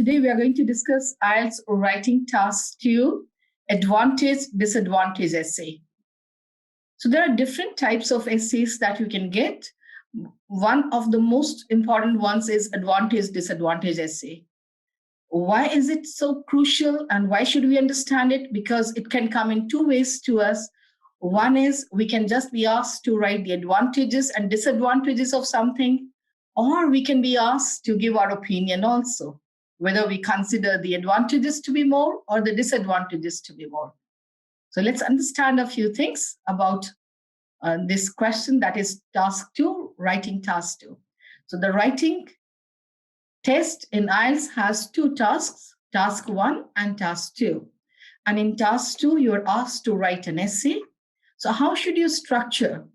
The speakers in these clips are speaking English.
Today we are going to discuss IELTS Writing Task 2, Advantage, Disadvantage Essay. So there are different types of essays that you can get. One of the most important ones is Advantage, Disadvantage Essay. Why is it so crucial and why should we understand it? Because it can come in two ways to us. One is we can just be asked to write the advantages and disadvantages of something, or we can be asked to give our opinion also, whether we consider the advantages to be more or the disadvantages to be more. So let's understand a few things about this question, that is task 2, writing task 2. So the writing test in IELTS has two tasks, task 1 and task 2. And in task 2, you're asked to write an essay. So how should you structure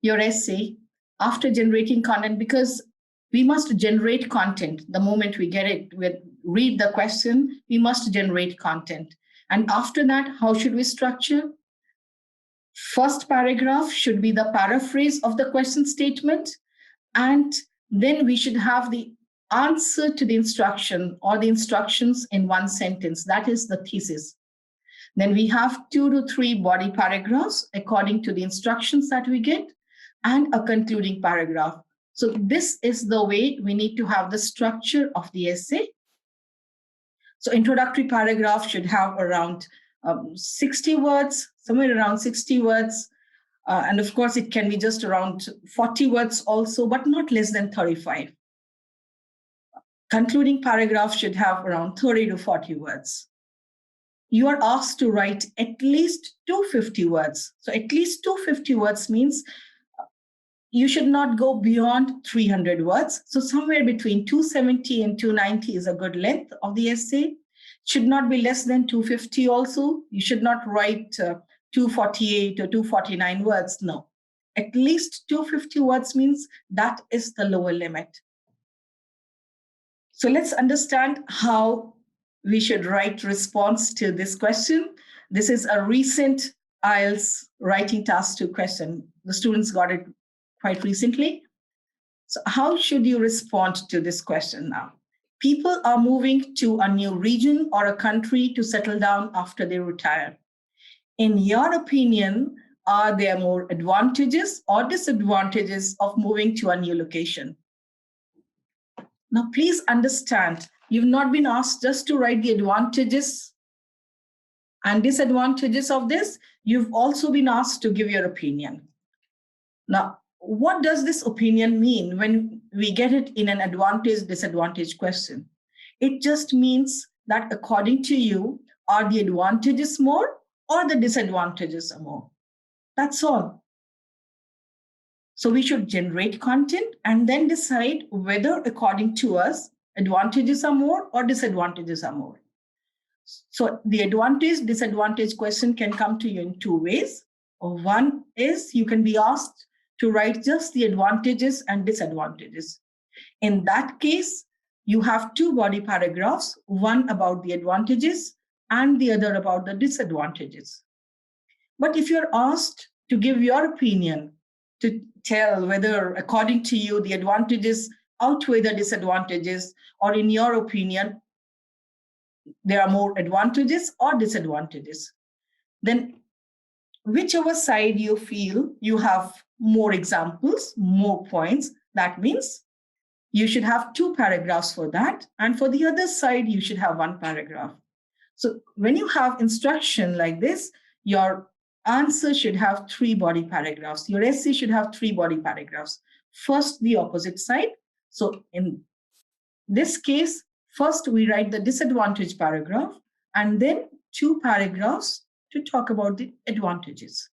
your essay after generating content? Because we must generate content the moment we get it. We read the question, we must generate content. And after that, how should we structure? First paragraph should be the paraphrase of the question statement. And then we should have the answer to the instruction or the instructions in one sentence. That is the thesis. Then we have 2 to 3 body paragraphs according to the instructions that we get and a concluding paragraph. So this is the way we need to have the structure of the essay. So introductory paragraph should have around 60 words, somewhere around 60 words. And of course, it can be just around 40 words also, but not less than 35. Concluding paragraph should have around 30 to 40 words. You are asked to write at least 250 words. So at least 250 words means you should not go beyond 300 words. So somewhere between 270 and 290 is a good length of the essay. Should not be less than 250 also. You should not write 248 or 249 words. No. At least 250 words means that is the lower limit. So let's understand how we should write response to this question. This is a recent IELTS Writing Task 2 question. The students got it quite recently. So how should you respond to this question now? People are moving to a new region or a country to settle down after they retire. In your opinion, are there more advantages or disadvantages of moving to a new location? Now, please understand, you've not been asked just to write the advantages and disadvantages of this. You've also been asked to give your opinion. Now, what does this opinion mean when we get it in an advantage-disadvantage question? It just means that according to you, are the advantages more or the disadvantages are more? That's all. So we should generate content and then decide whether, according to us, advantages are more or disadvantages are more. So the advantage-disadvantage question can come to you in two ways. One is you can be asked to write just the advantages and disadvantages. In that case, you have 2 body paragraphs, one about the advantages and the other about the disadvantages. But if you're asked to give your opinion, to tell whether, according to you, the advantages outweigh the disadvantages, or in your opinion, there are more advantages or disadvantages, then whichever side you feel you have more examples, more points, that means you should have 2 paragraphs for that. And for the other side, you should have 1 paragraph. So when you have instruction like this, your answer should have 3 body paragraphs. Your essay should have 3 body paragraphs. First, the opposite side. So in this case, first we write the disadvantage paragraph and then 2 paragraphs to talk about the advantages.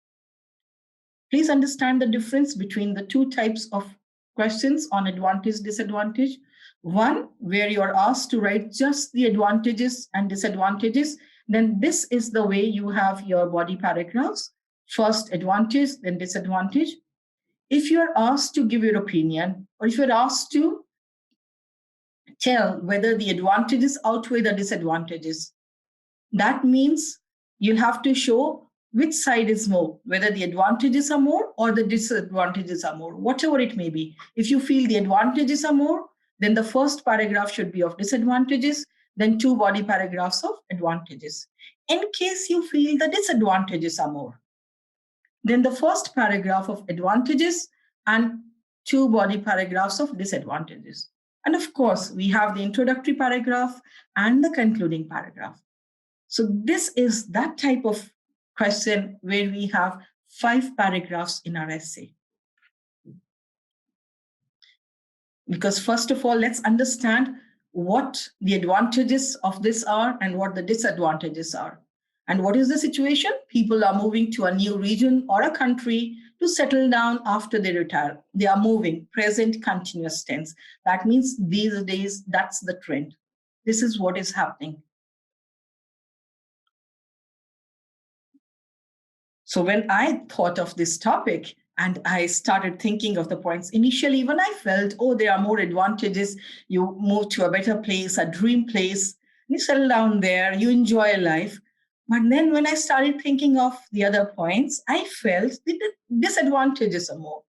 Please understand the difference between the 2 types of questions on advantage, disadvantage. One, where you're asked to write just the advantages and disadvantages, then this is the way you have your body paragraphs. First advantage, then disadvantage. If you're asked to give your opinion, or if you're asked to tell whether the advantages outweigh the disadvantages, that means you'll have to show which side is more, whether the advantages are more or the disadvantages are more, whatever it may be. If you feel the advantages are more, then the first paragraph should be of disadvantages. then 2 body paragraphs of advantages. In case you feel the disadvantages are more, then the first paragraph of advantages and 2 body paragraphs of disadvantages. And of course, we have the introductory paragraph and the concluding paragraph. So this is that type of question where we have 5 paragraphs in our essay. Because first of all, let's understand what the advantages of this are and what the disadvantages are. And what is the situation? People are moving to a new region or a country to settle down after they retire. They are moving, present continuous tense. That means these days, that's the trend. This is what is happening. So when I thought of this topic and I started thinking of the points, initially when I felt, oh, there are more advantages, you move to a better place, a dream place, you settle down there, you enjoy life. But then when I started thinking of the other points, I felt the disadvantages are more.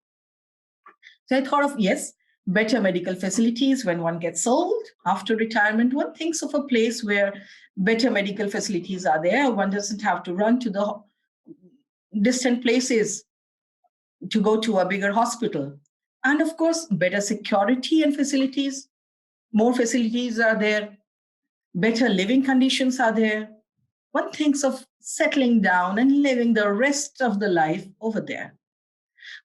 So I thought of, yes, better medical facilities when one gets old. After retirement, one thinks of a place where better medical facilities are there. One doesn't have to run to the distant places to go to a bigger hospital. And of course, better security and facilities. More facilities are there. Better living conditions are there. One thinks of settling down and living the rest of the life over there.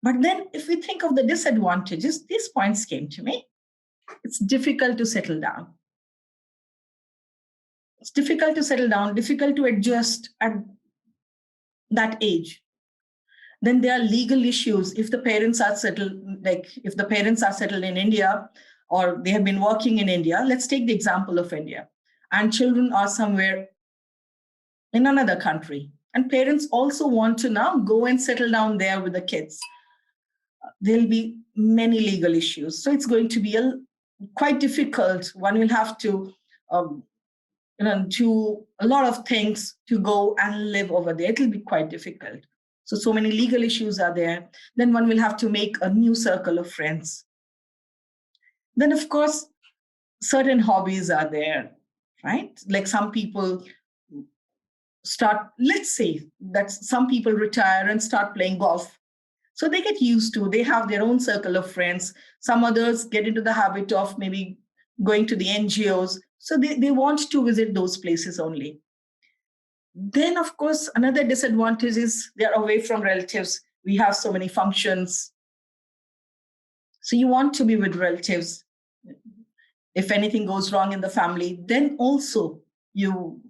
But then if we think of the disadvantages, these points came to me. It's difficult to settle down. It's difficult to settle down, difficult to adjust at that age. Then there are legal issues. If the parents are settled, like if the parents are settled in India or they have been working in India, let's take the example of India, and children are somewhere in another country. And parents also want to now go and settle down there with the kids. There'll be many legal issues. So it's going to be quite difficult. One will have to do a lot of things to go and live over there. It'll be quite difficult. So many legal issues are there. Then one will have to make a new circle of friends. Then, of course, certain hobbies are there, right? Like some people let's say that some people retire and start playing golf. So they get used to, they have their own circle of friends. Some others get into the habit of maybe going to the NGOs. So they want to visit those places only. Then, of course, another disadvantage is they're away from relatives. We have so many functions. So you want to be with relatives. If anything goes wrong in the family, then also you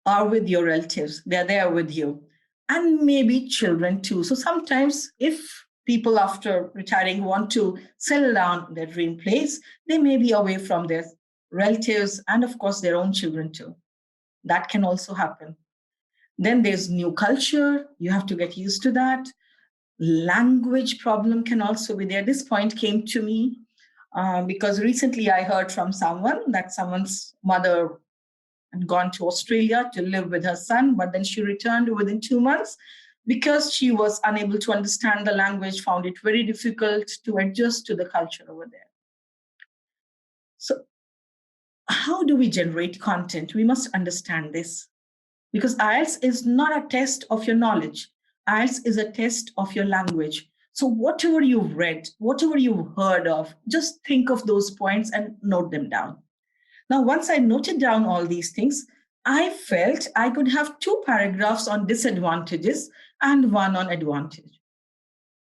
are with your relatives. They're there with you. And maybe children too. So sometimes if people after retiring want to settle down in their dream place, they may be away from their relatives and of course their own children too. That can also happen. Then there's new culture. You have to get used to that. Language problem can also be there. This point came to me because recently I heard from someone that someone's mother had gone to Australia to live with her son, but then she returned within 2 months because she was unable to understand the language, found it very difficult to adjust to the culture over there. So how do we generate content? We must understand this because IELTS is not a test of your knowledge. IELTS is a test of your language. So whatever you've read, whatever you've heard of, just think of those points and note them down. Now, once I noted down all these things, I felt I could have 2 paragraphs on disadvantages and 1 on advantage.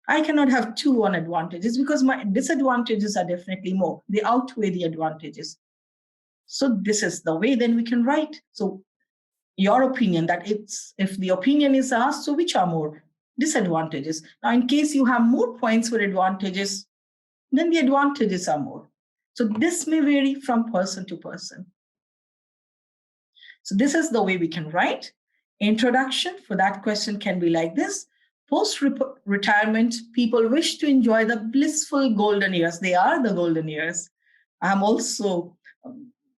I cannot have 2 on advantages because my disadvantages are definitely more. They outweigh the advantages. So this is the way then we can write. So your opinion, that if the opinion is asked, so which are more? Disadvantages. Now, in case you have more points for advantages, then the advantages are more. So this may vary from person to person. So this is the way we can write. Introduction for that question can be like this. Post-retirement, people wish to enjoy the blissful golden years. They are the golden years. I'm also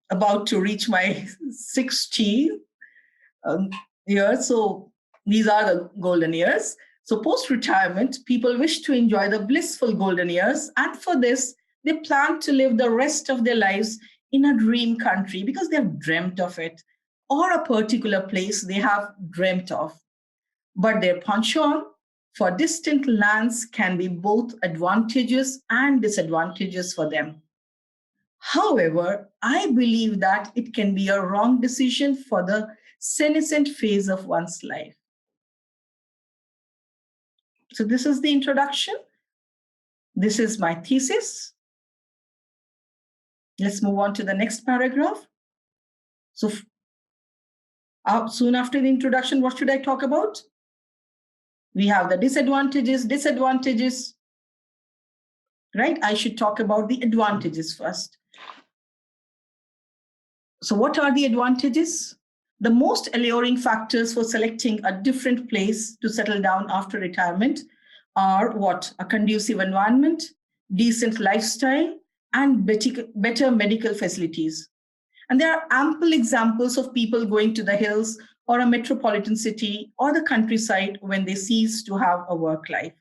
about to reach my 60 years. So these are the golden years. So post-retirement, people wish to enjoy the blissful golden years. And for this, they plan to live the rest of their lives in a dream country because they've dreamt of it, or a particular place they have dreamt of. But their penchant for distant lands can be both advantageous and disadvantageous for them. However, I believe that it can be a wrong decision for the senescent phase of one's life. So this is the introduction. This is my thesis. Let's move on to the next paragraph. So soon after the introduction, what should I talk about? We have the disadvantages, right? I should talk about the advantages first. So what are the advantages? The most alluring factors for selecting a different place to settle down after retirement are what? A conducive environment, decent lifestyle, and better medical facilities. And there are ample examples of people going to the hills or a metropolitan city or the countryside when they cease to have a work life.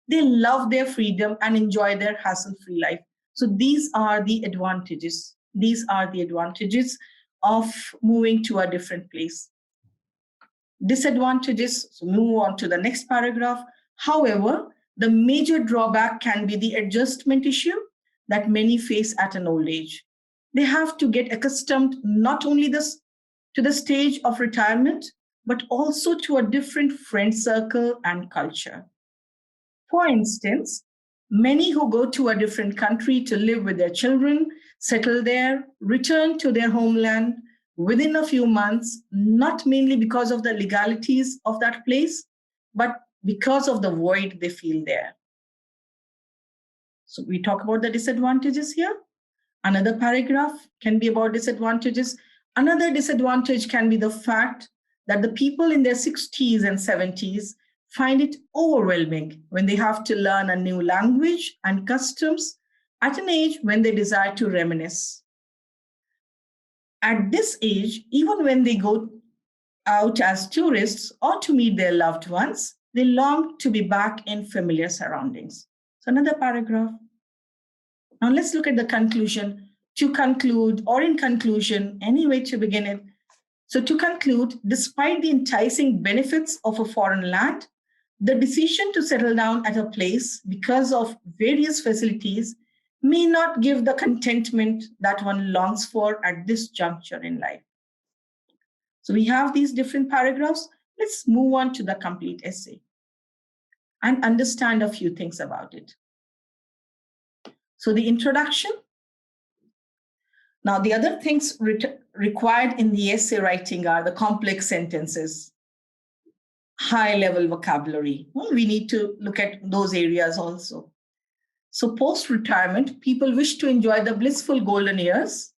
They love their freedom and enjoy their hassle-free life. So these are the advantages. These are the advantages of moving to a different place. Disadvantages, so move on to the next paragraph. However, the major drawback can be the adjustment issue that many face at an old age. They have to get accustomed not only to the stage of retirement, but also to a different friend circle and culture. For instance, many who go to a different country to live with their children, settle there, return to their homeland within a few months, not mainly because of the legalities of that place, but because of the void they feel there. So we talk about the disadvantages here. Another paragraph can be about disadvantages. Another disadvantage can be the fact that the people in their 60s and 70s find it overwhelming when they have to learn a new language and customs at an age when they desire to reminisce. At this age, even when they go out as tourists or to meet their loved ones, they long to be back in familiar surroundings. So another paragraph. Now let's look at the conclusion. To conclude, or in conclusion, any way to begin it. So to conclude, despite the enticing benefits of a foreign land, the decision to settle down at a place because of various facilities may not give the contentment that one longs for at this juncture in life. So we have these different paragraphs. Let's move on to the complete essay and understand a few things about it. So the introduction. Now, the other things required in the essay writing are the complex sentences, high-level vocabulary. Well, we need to look at those areas also. So post-retirement, people wish to enjoy the blissful golden years.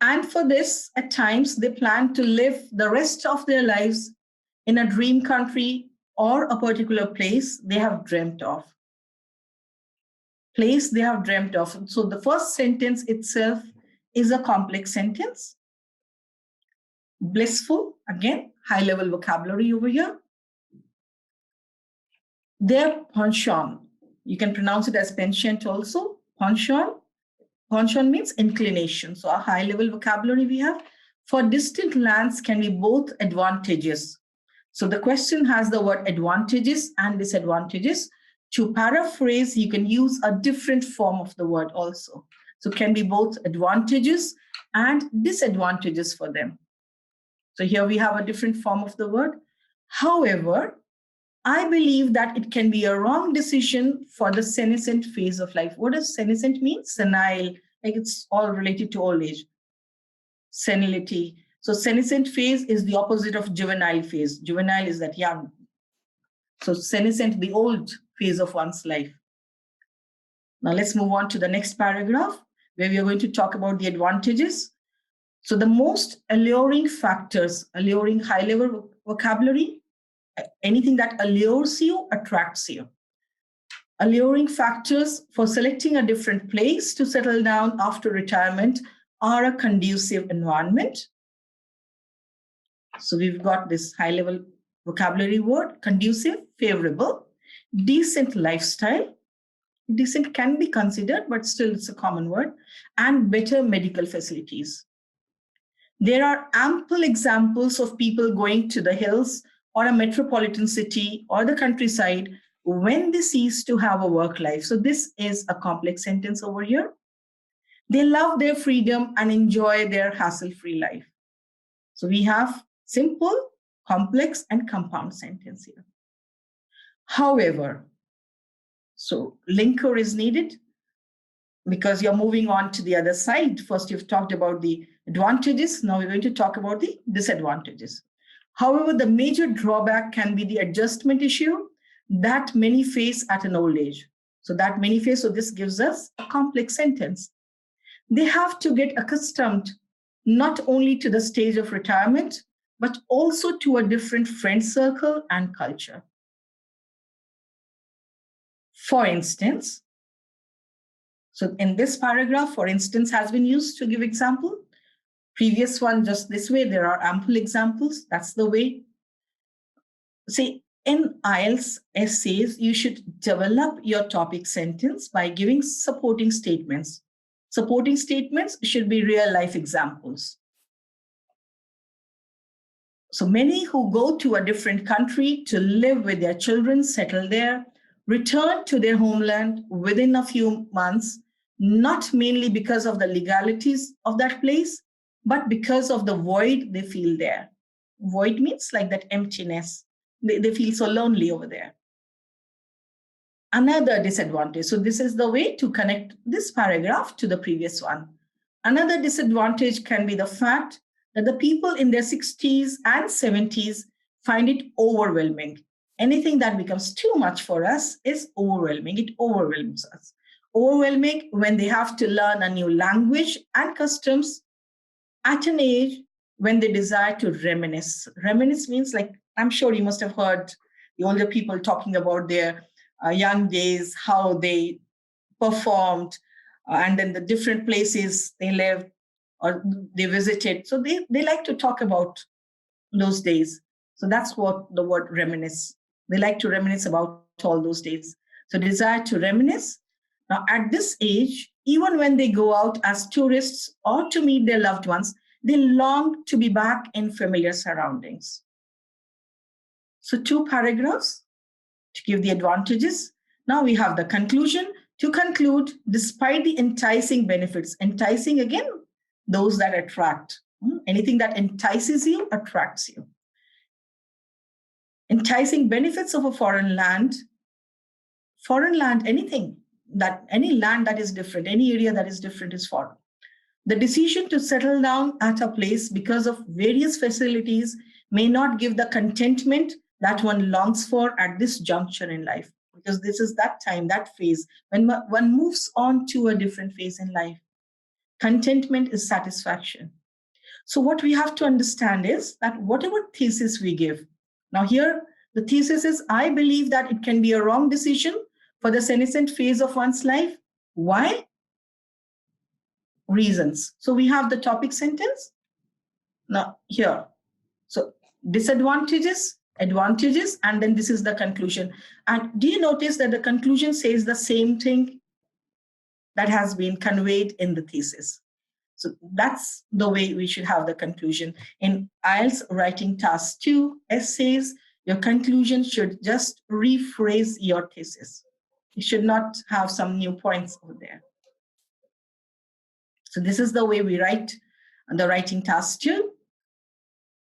And for this, at times, they plan to live the rest of their lives in a dream country or a particular place they have dreamt of. Place they have dreamt of. So the first sentence itself is a complex sentence. Blissful, again, high-level vocabulary over here. Their penchant, you can pronounce it as penchant also. Penchant means inclination. So a high-level vocabulary we have. For distant lands can be both advantageous. So the question has the word advantages and disadvantages. To paraphrase, you can use a different form of the word also. So can be both advantages and disadvantages for them. So here we have a different form of the word. However, I believe that it can be a wrong decision for the senescent phase of life. What does senescent mean? Senile, like it's all related to old age. Senility. So senescent phase is the opposite of juvenile phase. Juvenile is that young. So senescent, the old phase of one's life. Now let's move on to the next paragraph where we are going to talk about the advantages. So the most alluring factors, alluring high-level vocabulary, anything that allures you, attracts you. Alluring factors for selecting a different place to settle down after retirement are a conducive environment. So we've got this high-level vocabulary word, conducive, favorable, decent lifestyle, Decent can be considered, but still it's a common word. And better medical facilities. There are ample examples of people going to the hills or a metropolitan city or the countryside when they cease to have a work life. So this is a complex sentence over here. They love their freedom and enjoy their hassle-free life. So we have simple, complex, and compound sentence here. However, so linker is needed because you're moving on to the other side. First, you've talked about the advantages. Now we're going to talk about the disadvantages. However, the major drawback can be the adjustment issue that many face at an old age. So that many face, so this gives us a complex sentence. They have to get accustomed not only to the stage of retirement, but also to a different friend circle and culture. For instance, so in this paragraph, for instance, has been used to give example. Previous one, just this way, there are ample examples. That's the way. See, in IELTS essays, you should develop your topic sentence by giving supporting statements. Supporting statements should be real life examples. So many who go to a different country to live with their children, settle there, return to their homeland within a few months, not mainly because of the legalities of that place, but because of the void they feel there. Void means like that emptiness. They feel so lonely over there. Another disadvantage. So this is the way to connect this paragraph to the previous one. Another disadvantage can be the fact that the people in their 60s and 70s find it overwhelming. Anything that becomes too much for us is overwhelming. It overwhelms us. Overwhelming when they have to learn a new language and customs at an age when they desire to reminisce. Reminisce means, like, I'm sure you must have heard the older people talking about their young days, how they performed, and then the different places they lived or they visited. So they like to talk about those days. So that's what the word reminisce. They like to reminisce about all those days. So desire to reminisce. Now, at this age, even when they go out as tourists or to meet their loved ones, they long to be back in familiar surroundings. So 2 paragraphs to give the advantages. Now we have the conclusion. To conclude, despite the enticing benefits, enticing again, those that attract. Anything that entices you attracts you. Enticing benefits of a foreign land, anything that, any land that is different, any area that is different is foreign. The decision to settle down at a place because of various facilities may not give the contentment that one longs for at this juncture in life, because this is that time, that phase, when one moves on to a different phase in life. Contentment is satisfaction. So what we have to understand is that whatever thesis we give, now here, the thesis is, I believe that it can be a wrong decision for the senescent phase of one's life. Why? Reasons. So we have the topic sentence. Now here, so disadvantages, advantages, and then this is the conclusion. And do you notice that the conclusion says the same thing that has been conveyed in the thesis? So that's the way we should have the conclusion. In IELTS Writing Task 2 essays, your conclusion should just rephrase your thesis. You should not have some new points over there. So this is the way we write the Writing Task 2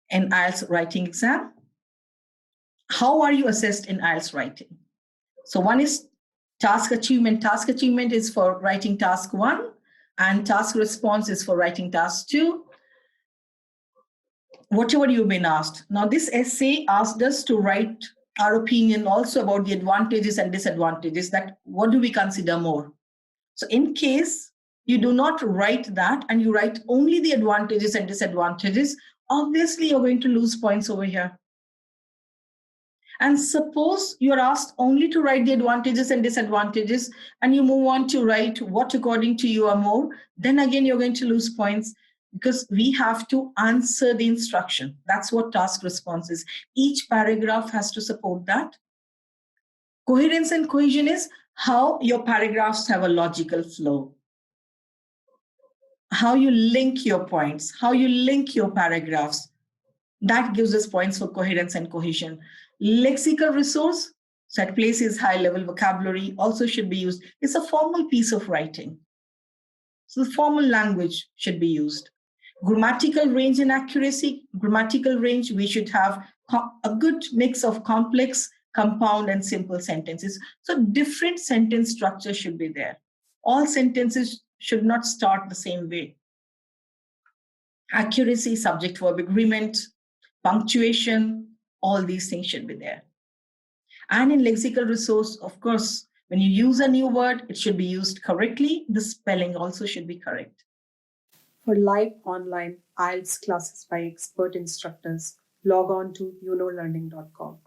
in IELTS writing exam. How are you assessed in IELTS writing? So one is task achievement. Task achievement is for writing task 1, and task response is for writing task 2. Whatever you've been asked. Now this essay asked us to write our opinion also about the advantages and disadvantages, that what do we consider more? So in case you do not write that and you write only the advantages and disadvantages, obviously you're going to lose points over here. And suppose you're asked only to write the advantages and disadvantages and you move on to write what according to you are more, then again you're going to lose points, because we have to answer the instruction. That's what task response is. Each paragraph has to support that. Coherence and cohesion is How your paragraphs have a logical flow, how you link your points, how you link your paragraphs. That gives us points for coherence and cohesion. Lexical resource, so that places high-level vocabulary, also should be used. It's a formal piece of writing. So the formal language should be used. Grammatical range and accuracy. Grammatical range, we should have a good mix of complex, compound, and simple sentences. So different sentence structure should be there. All sentences should not start the same way. Accuracy, subject-verb agreement, punctuation, all these things should be there. And in lexical resource, of course, when you use a new word, it should be used correctly. The spelling also should be correct. For live online IELTS classes by expert instructors, log on to yunolearning.com.